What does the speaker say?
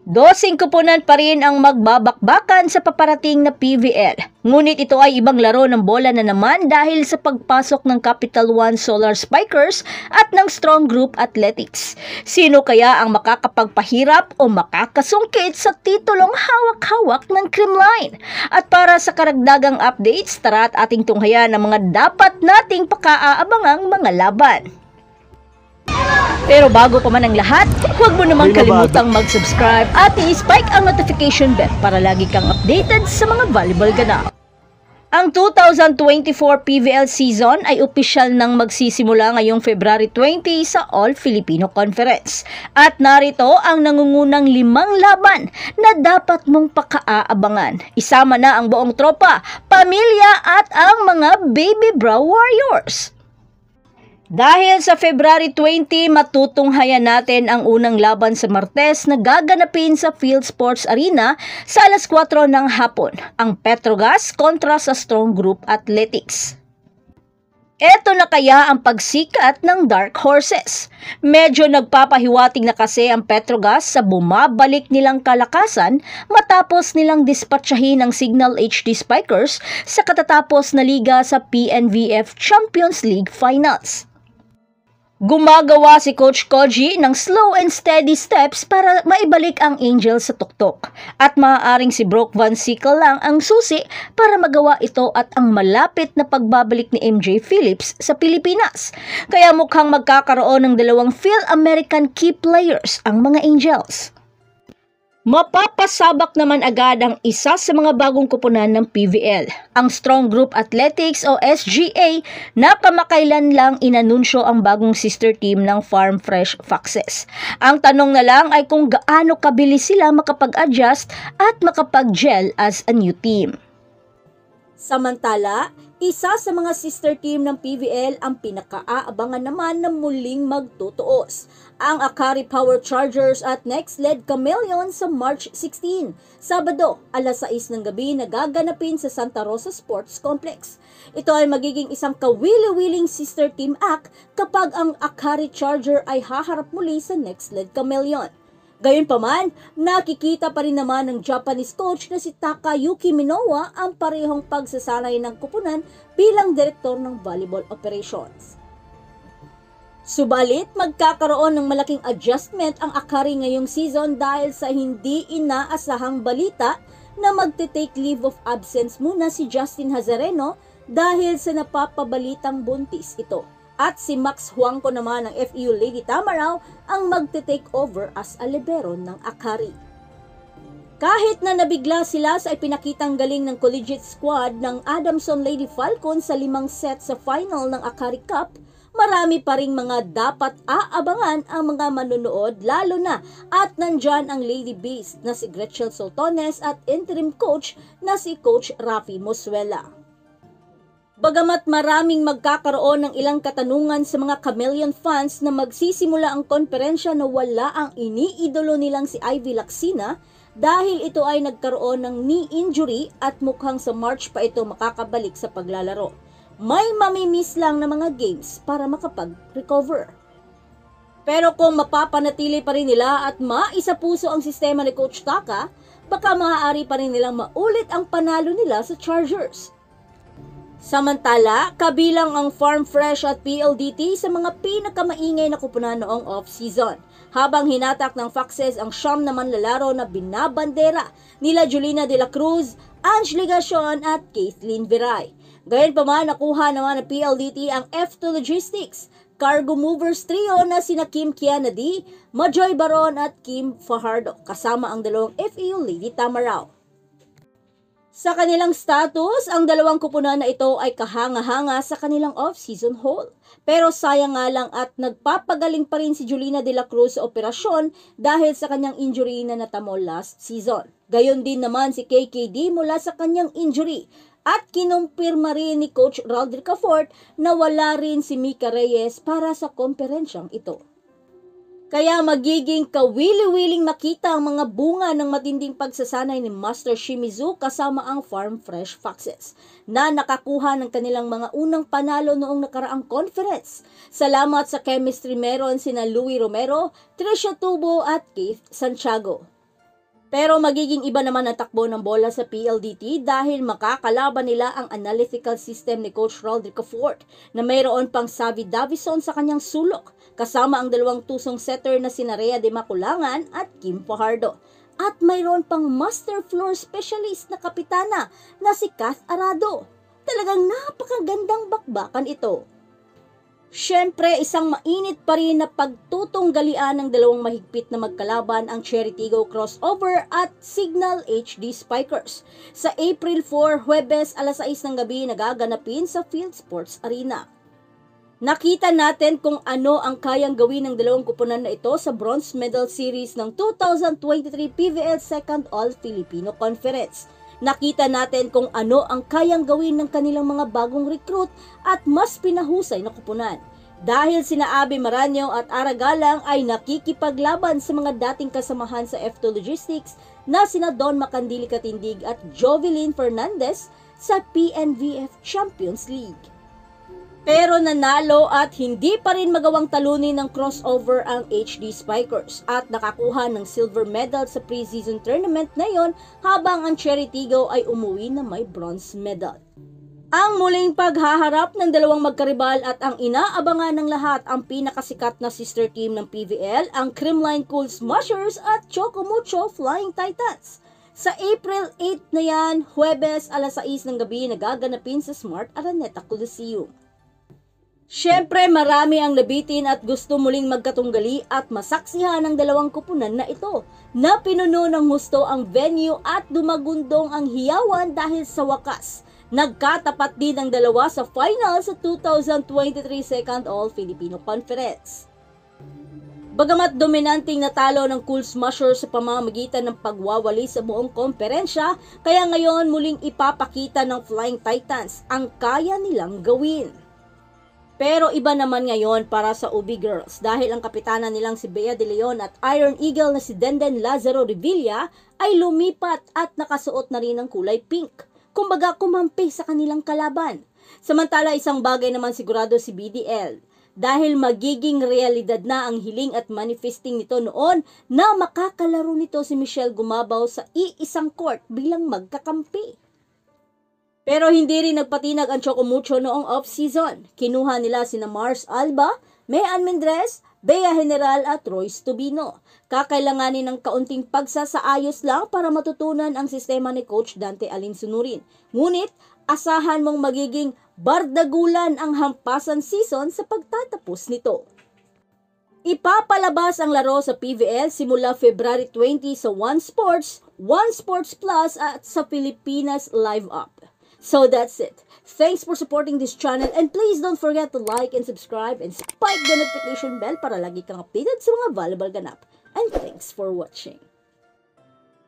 Dosing koponan pa rin ang magbabakbakan sa paparating na PVL. Ngunit ito ay ibang laro ng bola na naman dahil sa pagpasok ng Capital One Solar Spikers at ng Strong Group Athletics. Sino kaya ang makakapagpahirap o makakasungkit sa titulong hawak-hawak ng Creamline? At para sa karagdagang updates, tara at ating tunghayan ang mga dapat nating pakaaabangang mga laban. Pero bago pa man ang lahat, huwag mo namang kalimutang mag-subscribe at i-spike ang notification bell para lagi kang updated sa mga volleyball ganap. Ang 2024 PVL season ay opisyal nang magsisimula ngayong February 20 sa All-Filipino Conference. At narito ang nangungunang 5 laban na dapat mong pakaaabangan. Isama na ang buong tropa, pamilya at ang mga Baby Bra Warriors. Dahil sa February 20, matutunghayan natin ang unang laban sa Martes na gaganapin sa Field Sports Arena sa alas 4 ng hapon, ang Petrogas kontra sa Strong Group Athletics. Ito na kaya ang pagsikat ng Dark Horses. Medyo nagpapahiwatig na kasi ang Petrogas sa bumabalik nilang kalakasan matapos nilang dispatchahin ang Signal HD Spikers sa katatapos na liga sa PNVF Champions League Finals. Gumagawa si Coach Koji ng slow and steady steps para maibalik ang Angels sa tuktok. At maaaring si Brock Van Sickle lang ang susi para magawa ito at ang malapit na pagbabalik ni MJ Phillips sa Pilipinas. Kaya mukhang magkakaroon ng dalawang Phil-American key players ang mga Angels. Mapapasabak naman agad ang isa sa mga bagong koponan ng PVL, ang Strong Group Athletics o SGA na kamakailan lang inanunsyo ang bagong sister team ng Farm Fresh Foxes. Ang tanong na lang ay kung gaano kabilis sila makapag-adjust at makapag-gel as a new team. Samantala, isa sa mga sister team ng PVL ang pinakaaabangan naman na muling magtutuos. Ang Akari Power Chargers at Next Led Chameleon sa March 16, Sabado, alas 6 ng gabi na gaganapin sa Santa Rosa Sports Complex. Ito ay magiging isang kawili-wiling sister team act kapag ang Akari Charger ay haharap muli sa Next Led Chameleon. Gayunpaman, nakikita pa rin naman ng Japanese coach na si Takayuki Minowa ang parehong pagsasanay ng koponan bilang direktor ng volleyball operations. Subalit, magkakaroon ng malaking adjustment ang Akari ngayong season dahil sa hindi inaasahang balita na magte-take leave of absence muna si Justin Hazareno dahil sa napapabalitang buntis ito. At si Max Huangco naman ng FEU Lady Tamaraw ang magte-take over as a libero ng Akari. Kahit na nabigla sila sa ipinakitang galing ng collegiate squad ng Adamson Lady Falcons sa 5 set sa final ng Akari Cup, marami pa ring mga dapat aabangan ang mga manonood lalo na at nandyan ang Lady Beast na si Gretchen Soltones at interim coach na si Coach Rafi Mosuela. Bagamat maraming magkakaroon ng ilang katanungan sa mga Chameleon fans na magsisimula ang konferensya na wala ang iniidolo nilang si Ivy Lacsina dahil ito ay nagkaroon ng knee injury at mukhang sa March pa ito makakabalik sa paglalaro. May mamimiss lang na mga games para makapag-recover. Pero kung mapapanatili pa rin nila at maisapuso ang sistema ni Coach Taka, baka maaari pa rin nilang maulit ang panalo nila sa Chargers. Samantala, kabilang ang Farm Fresh at PLDT sa mga pinakamaingay na koponan noong off-season. Habang hinatak ng Foxes ang siyam na manlalaro na binabandera nila Julina De La Cruz, Ange Ligacion at Kathleen Viray. Gayunpaman, nakuha naman ng PLDT ang F2 Logistics, cargo movers trio na sina Kim Kianadi, Majoy Baron at Kim Fajardo, kasama ang dalawang FEU Lady Tamaraw. Sa kanilang status, ang dalawang koponan na ito ay kahanga-hanga sa kanilang off-season haul. Pero sayang nga lang at nagpapagaling pa rin si Julina De La Cruz sa operasyon dahil sa kanyang injury na natamo last season. Gayon din naman si KKD mula sa kanyang injury. At kinumpirma rin ni Coach Roderick Cafort na wala rin si Mika Reyes para sa komperensyang ito. Kaya magiging kawili-wiling makita ang mga bunga ng matinding pagsasanay ni Master Shimizu kasama ang Farm Fresh Foxes na nakakuha ng kanilang mga unang panalo noong nakaraang conference. Salamat sa chemistry meron sina Louie Romero, Tricia Tubo at Keith Santiago. Pero magiging iba naman ang takbo ng bola sa PLDT dahil makakalaban nila ang analytical system ni Coach Rodrigo Fort na mayroon pang Savi Davison sa kanyang sulok, kasama ang dalawang tusong setter na sina Rhea de Maculangan at Kim Fajardo. At mayroon pang master floor specialist na kapitana na si Kath Arado. Talagang napakagandang bakbakan ito. Siyempre, isang mainit pa rin na pagtutunggalian ng dalawang mahigpit na magkalaban ang Cherry Tigo Crossover at Signal HD Spikers. Sa April 4, Huwebes, alas 6 ng gabi nagaganapin sa Field Sports Arena. Nakita natin kung ano ang kayang gawin ng dalawang kupunan na ito sa Bronze Medal Series ng 2023 PVL Second All-Filipino Conference. Nakita natin kung ano ang kayang gawin ng kanilang mga bagong recruit at mas pinahusay na kupunan. Dahil sina Abby Maranyo at Ara Galang ay nakikipaglaban sa mga dating kasamahan sa F2 Logistics na sina Don Macandili Katindig at Jovelyn Fernandez sa PNVF Champions League. Pero nanalo at hindi pa rin magawang talunin ng crossover ang HD Spikers at nakakuha ng silver medal sa preseason tournament na yon habang ang Cherry Tigo ay umuwi na may bronze medal. Ang muling paghaharap ng dalawang magkaribal at ang inaabangan ng lahat ang pinakasikat na sister team ng PVL, ang Creamline Cool Smashers at Choco Mucho Flying Titans. Sa April 8 na yan, Huwebes, alas 6 ng gabi nagaganapin sa Smart Araneta Coliseum. Siyempre, marami ang nabitin at gusto muling magkatunggali at masaksihan ng dalawang kupunan na ito na pinuno ng husto ang venue at dumagundong ang hiyawan dahil sa wakas. Nagkatapat din ang dalawa sa final sa 2023 Second All-Filipino Conference. Bagamat dominanting natalo ng Cool Smashers sa pamamagitan ng pagwawali sa buong komperensya, kaya ngayon muling ipapakita ng Flying Titans ang kaya nilang gawin. Pero iba naman ngayon para sa UB Girls dahil ang kapitana nilang si Bea De Leon at Iron Eagle na si Denden Lazaro Revilla ay lumipat at nakasuot na rin ng kulay pink. Kumbaga kumampi sa kanilang kalaban. Samantala isang bagay naman sigurado si BDL dahil magiging realidad na ang hiling at manifesting nito noon na makakalaro nito si Michelle Gumabaw sa iisang court bilang magkakampi. Pero hindi rin nagpatinag ang Choco Mucho noong off-season. Kinuha nila sina Mars Alba, Mayan Mendres, Bea General at Royce Tubino. Kakailanganin ng kaunting pagsasaayos lang para matutunan ang sistema ni Coach Dante Alinsunurin. Ngunit, asahan mong magiging bardagulan ang hampasan season sa pagtatapos nito. Ipapalabas ang laro sa PVL simula February 20 sa One Sports, One Sports Plus at sa Pilipinas Live Up. So that's it. Thanks for supporting this channel and please don't forget to like and subscribe and spike the notification bell para lagi kang updated sa mga valuable ganap. And thanks for watching.